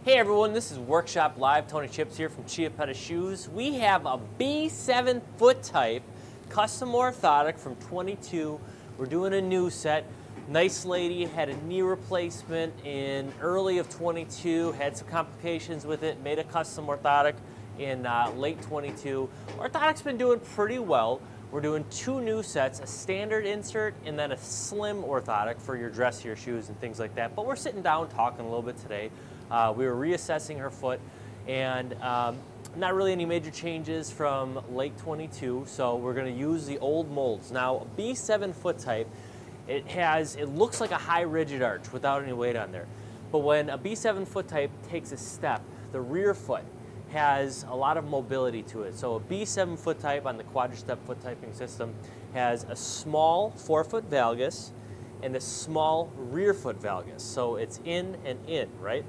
Hey everyone, this is Workshop Live. Tony Chips here from Chiappetta Shoes. We have a B7 foot type custom orthotic from 22. We're doing a new set. Nice lady had a knee replacement in early of 22, had some complications with it, made a custom orthotic in late 22. Orthotic's been doing pretty well. We're doing two new sets, a standard insert and then a slim orthotic for your dressier shoes and things like that. But we're sitting down talking a little bit today. We were reassessing her foot, and not really any major changes from late 22, so we're going to use the old molds. Now, a B7 foot type, it looks like a high rigid arch without any weight on there. But when a B7 foot type takes a step, the rear foot has a lot of mobility to it. So a B7 foot type on the quadristep foot typing system has a small forefoot valgus and a small rear foot valgus. So it's in and in, right?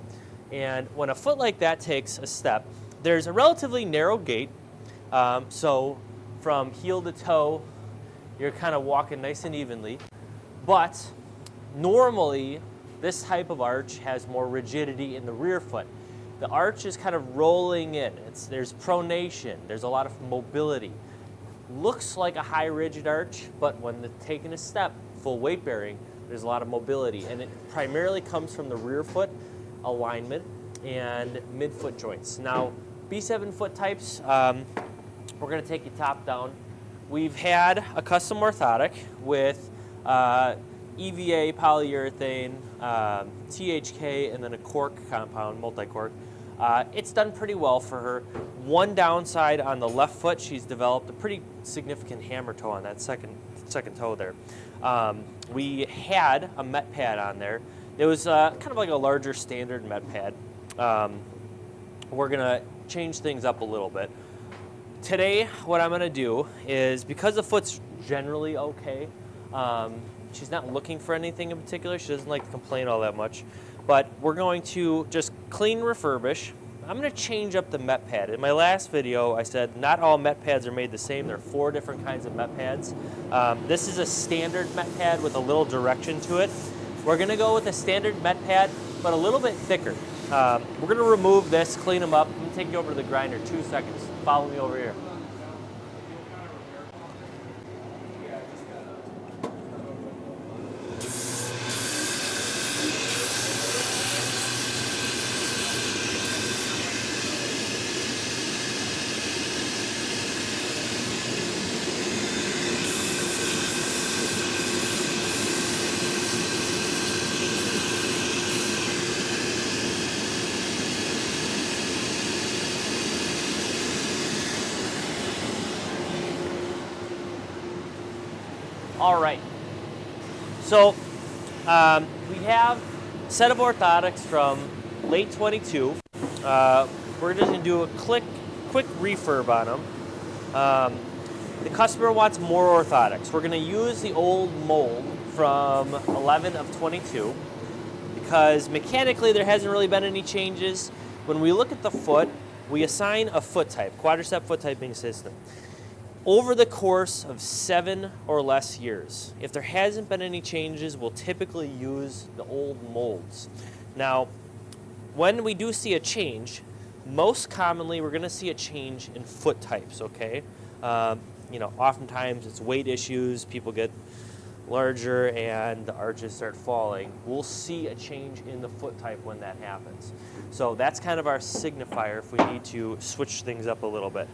And when a foot like that takes a step, there's a relatively narrow gait. So from heel to toe, you're kind of walking nice and evenly. But normally, this type of arch has more rigidity in the rear foot. The arch is kind of rolling in. There's pronation. There's a lot of mobility. Looks like a high rigid arch, but when they're taking a step, full weight bearing, there's a lot of mobility. And it primarily comes from the rear foot alignment and midfoot joints. Now, B7 foot types, we're going to take you top down. We've had a custom orthotic with EVA polyurethane, THK, and then a cork compound, multi-cork. It's done pretty well for her. One downside on the left foot, she's developed a pretty significant hammer toe on that second toe there. We had a Met pad on there. It was kind of like a larger standard Met pad. We're gonna change things up a little bit. Today, what I'm gonna do is, because the foot's generally okay, she's not looking for anything in particular. She doesn't like to complain all that much. But we're going to just clean refurbish. I'm going to change up the Met pad. In my last video, I said not all Met pads are made the same. There are 4 different kinds of Met pads. This is a standard Met pad with a little direction to it. We're going to go with a standard Met pad, but a little bit thicker. We're going to remove this, clean them up. I'm going to take you over to the grinder, 2 seconds. Follow me over here. All right, so we have a set of orthotics from late 22. We're just gonna do a quick refurb on them. The customer wants more orthotics. We're gonna use the old mold from 11 of 22 because mechanically there hasn't really been any changes. When we look at the foot, we assign a foot type, quadristep foot typing system, over the course of 7 or less years. If there hasn't been any changes, we'll typically use the old molds. Now, when we do see a change, most commonly we're gonna see a change in foot types, okay? Oftentimes it's weight issues, people get larger and the arches start falling. We'll see a change in the foot type when that happens. So that's kind of our signifier if we need to switch things up a little bit.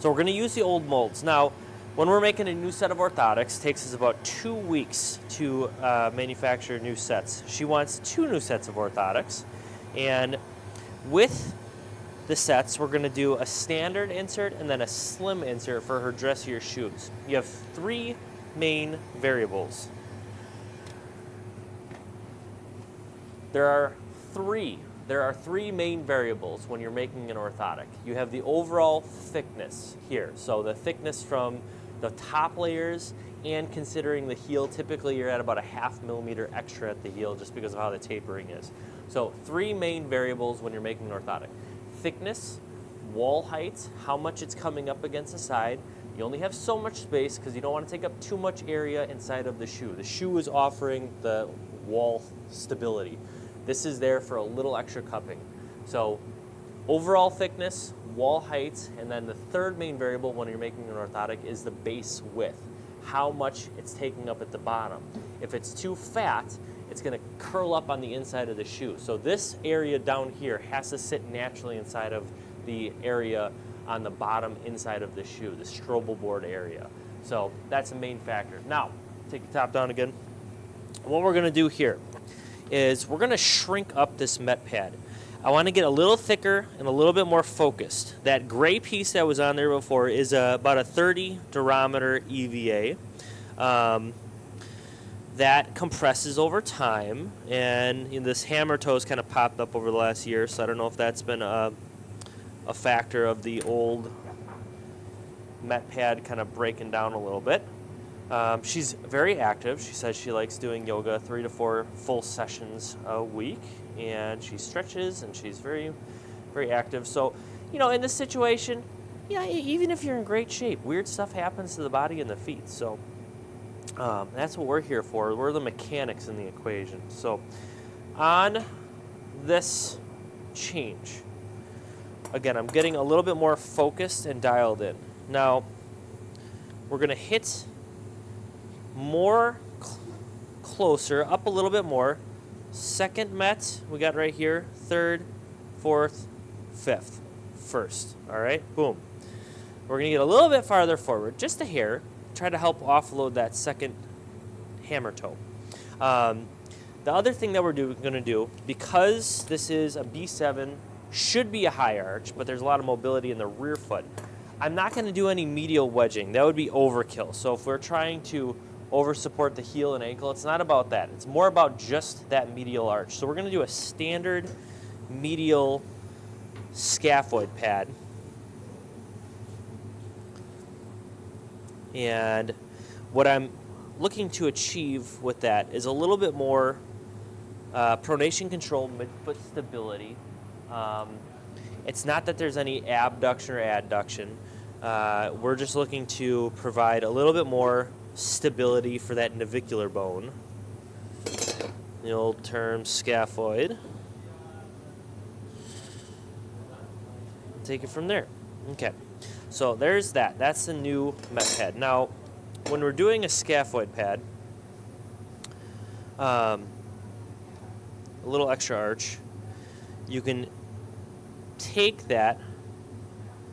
So we're going to use the old molds. Now, when we're making a new set of orthotics, it takes us about 2 weeks to manufacture new sets. She wants 2 new sets of orthotics. And with the sets, we're going to do a standard insert and then a slim insert for her dressier shoes. You have 3 main variables. There are three main variables when you're making an orthotic. You have the overall thickness here. So the thickness from the top layers and considering the heel, typically you're at about a ½ millimeter extra at the heel just because of how the tapering is. So 3 main variables when you're making an orthotic. Thickness, wall height, how much it's coming up against the side. You only have so much space because you don't want to take up too much area inside of the shoe. The shoe is offering the wall stability. This is there for a little extra cupping. So overall thickness, wall height, and then the third main variable when you're making an orthotic is the base width, how much it's taking up at the bottom. If it's too fat, it's going to curl up on the inside of the shoe. So this area down here has to sit naturally inside of the area on the bottom inside of the shoe, the strobel board area. So that's a main factor. Now, take the top down again. What we're going to do here is we're going to shrink up this Met pad. I want to get a little thicker and a little bit more focused. That gray piece that was on there before is about a 30 durometer EVA. That compresses over time, and this hammer toe's kind of popped up over the last year, so I don't know if that's been a factor of the old Met pad kind of breaking down a little bit. She's very active. She says she likes doing yoga 3 to 4 full sessions a week, and she stretches, and she's very, very active. So, you know, in this situation, yeah, even if you're in great shape, weird stuff happens to the body and the feet. So that's what we're here for. We're the mechanics in the equation. So on this change, again, I'm getting a little bit more focused and dialed in. Now, we're going to hit more closer, up a little bit more. Second Met, we got right here. Third, fourth, fifth, first. All right, boom. We're going to get a little bit farther forward, just a hair. Try to help offload that second hammer toe. The other thing that we're going to do, because this is a B7, should be a high arch, but there's a lot of mobility in the rear foot. I'm not going to do any medial wedging. That would be overkill. So if we're trying to over support the heel and ankle, it's not about that. It's more about just that medial arch. So we're going to do a standard medial scaphoid pad. And what I'm looking to achieve with that is a little bit more pronation control, midfoot stability. It's not that there's any abduction or adduction. We're just looking to provide a little bit more stability for that navicular bone. The old term scaphoid. Take it from there. Okay. So there's that. That's the new Met pad. Now, when we're doing a scaphoid pad, a little extra arch, you can take that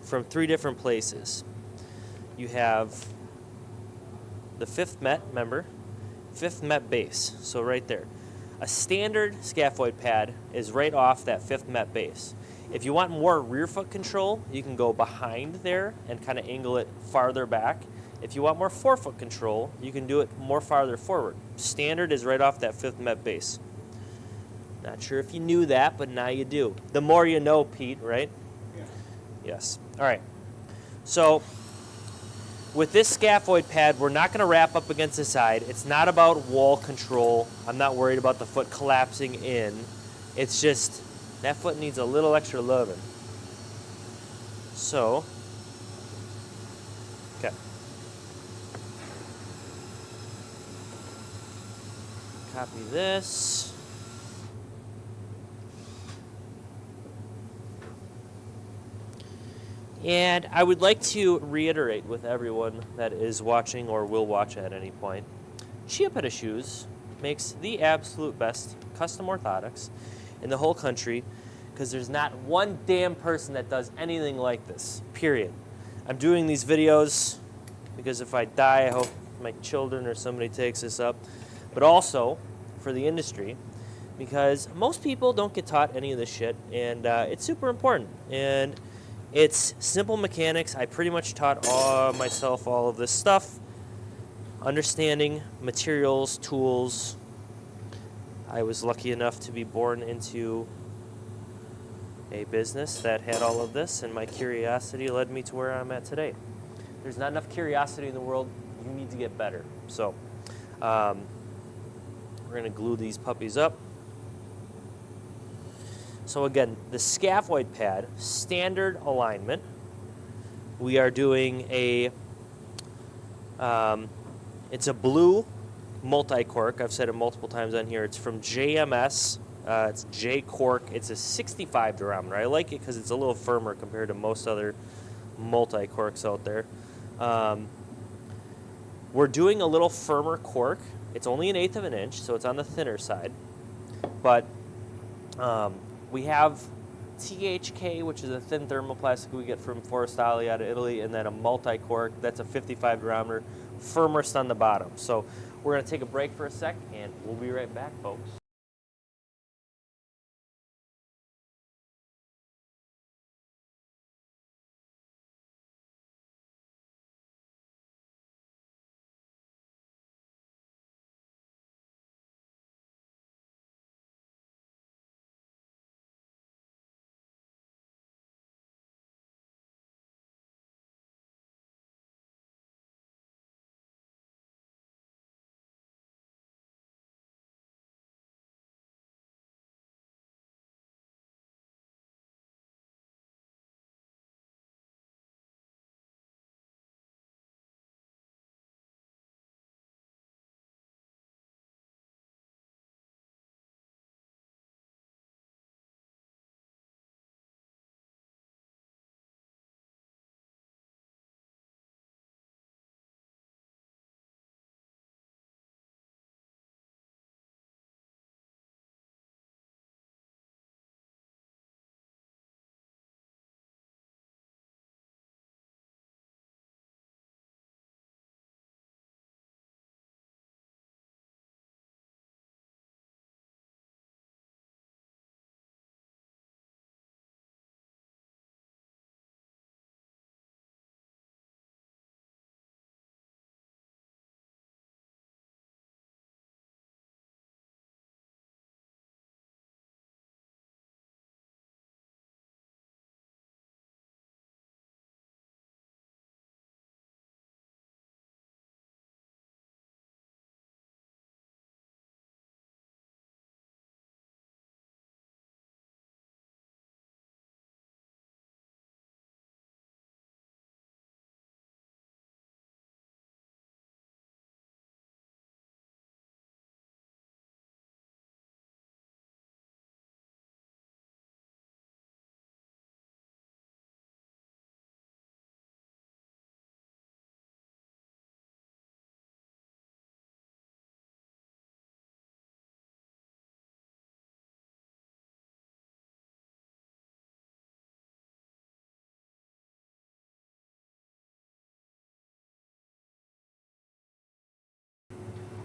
from 3 different places. You have the 5th Met, remember? 5th Met base, so right there. A standard scaphoid pad is right off that 5th Met base. If you want more rear foot control, you can go behind there and kind of angle it farther back. If you want more forefoot control, you can do it more farther forward. Standard is right off that 5th Met base. Not sure if you knew that, but now you do. The more you know, Pete, right? Yeah. Yes. All right. So with this scaphoid pad, we're not going to wrap up against the side. It's not about wall control. I'm not worried about the foot collapsing in. It's just that foot needs a little extra loving. So, okay. Copy this. And I would like to reiterate with everyone that is watching or will watch at any point, Chiappetta Shoes makes the absolute best custom orthotics in the whole country, because there's not one damn person that does anything like this, period. I'm doing these videos because if I die, I hope my children or somebody takes this up, but also for the industry, because most people don't get taught any of this shit, and it's super important. And it's simple mechanics. I pretty much taught myself all of this stuff, understanding materials, tools. I was lucky enough to be born into a business that had all of this, and my curiosity led me to where I'm at today. There's not enough curiosity in the world. You need to get better. So we're going to glue these puppies up. So again, the scaphoid pad, standard alignment. We are doing a, it's a blue multi-cork. I've said it multiple times on here. It's from JMS It's J cork. It's a 65 durometer. I like it because it's a little firmer compared to most other multi-corks out there. We're doing a little firmer cork. It's only 1/8 of an inch, so it's on the thinner side. But we have THK, which is a thin thermoplastic we get from Forestali out of Italy, and then a multi-cork, that's a 55 durometer, firmest on the bottom. So we're going to take a break for a sec, and we'll be right back, folks.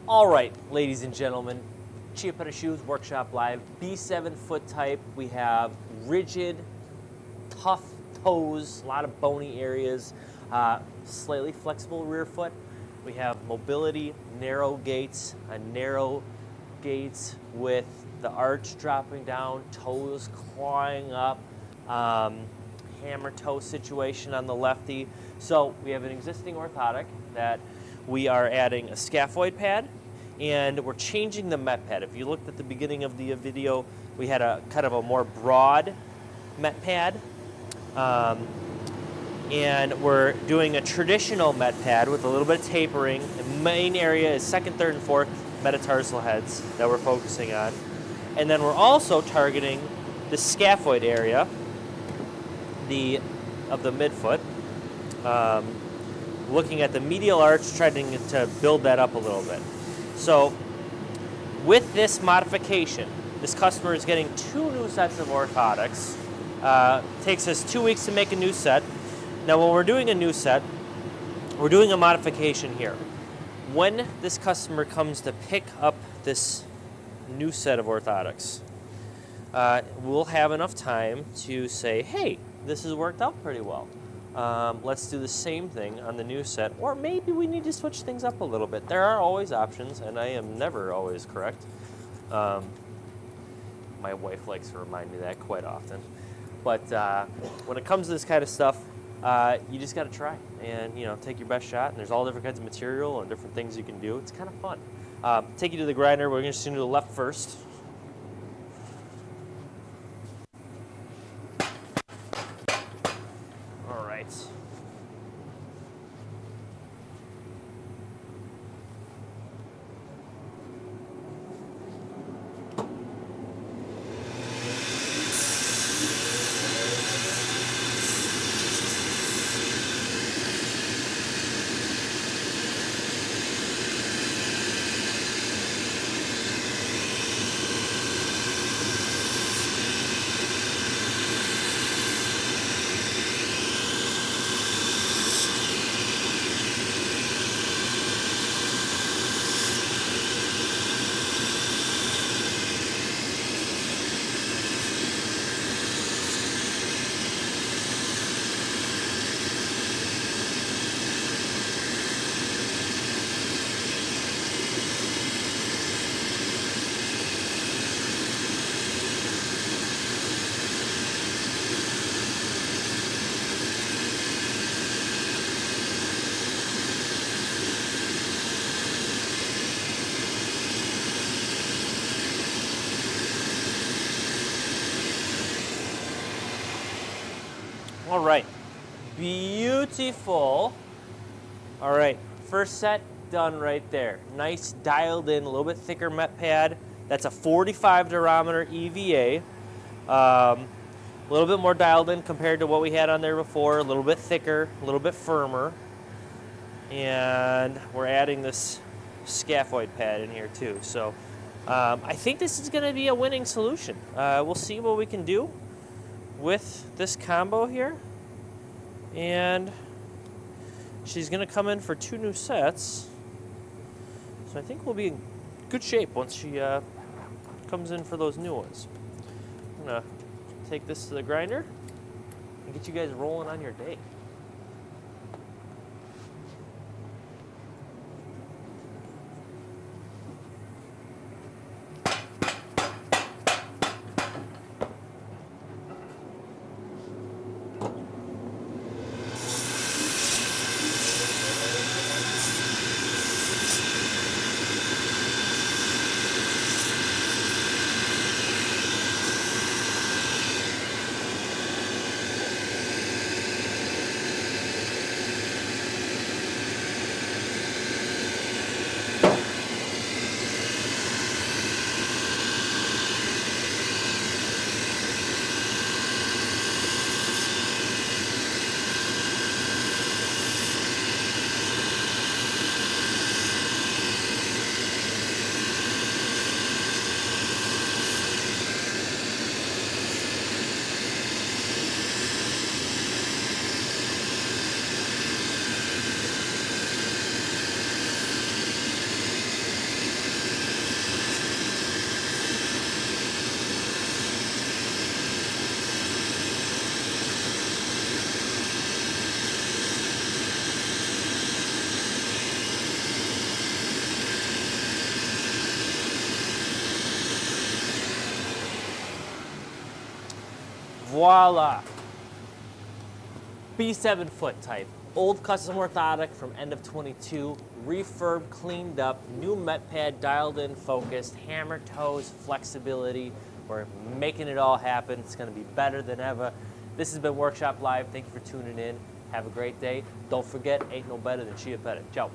All right, ladies and gentlemen, Chiappetta Shoes Workshop Live, B7 foot type. We have rigid, tough toes, a lot of bony areas, slightly flexible rear foot. We have mobility, narrow gaits, with the arch dropping down, toes clawing up, hammer toe situation on the lefty. So we have an existing orthotic that we are adding a scaphoid pad, and we're changing the met pad. If you looked at the beginning of the video, we had a kind of a more broad met pad, and we're doing a traditional met pad with a little bit of tapering. The main area is second, third, and fourth metatarsal heads that we're focusing on. And then we're also targeting the scaphoid area of the midfoot, looking at the medial arch, trying to build that up a little bit. So with this modification, this customer is getting 2 new sets of orthotics. Takes us 2 weeks to make a new set. Now when we're doing a new set, we're doing a modification here. When this customer comes to pick up this new set of orthotics, we'll have enough time to say, hey, this has worked out pretty well. Let's do the same thing on the new set, or maybe we need to switch things up a little bit. There are always options, and I am never always correct. My wife likes to remind me that quite often. But when it comes to this kind of stuff, you just got to try and take your best shot. And there's all different kinds of material and different things you can do. It's kind of fun. Take you to the grinder. We're just going to do the left first. All right. All right, beautiful. All right, first set done right there. Nice dialed in, a little bit thicker met pad. That's a 45 durometer EVA. A little bit more dialed in compared to what we had on there before, a little bit thicker, a little bit firmer. And we're adding this scaphoid pad in here too. So I think this is gonna be a winning solution. We'll see what we can do with this combo here. And she's gonna come in for 2 new sets. So I think we'll be in good shape once she comes in for those new ones. I'm gonna take this to the grinder and get you guys rolling on your day. Voila! B7 foot type. Old custom orthotic from end of 22, refurb, cleaned up, new met pad, dialed in, focused, hammer toes, flexibility. We're making it all happen. It's gonna be better than ever. This has been Workshop Live. Thank you for tuning in. Have a great day. Don't forget, ain't no better than Chiappetta. Ciao.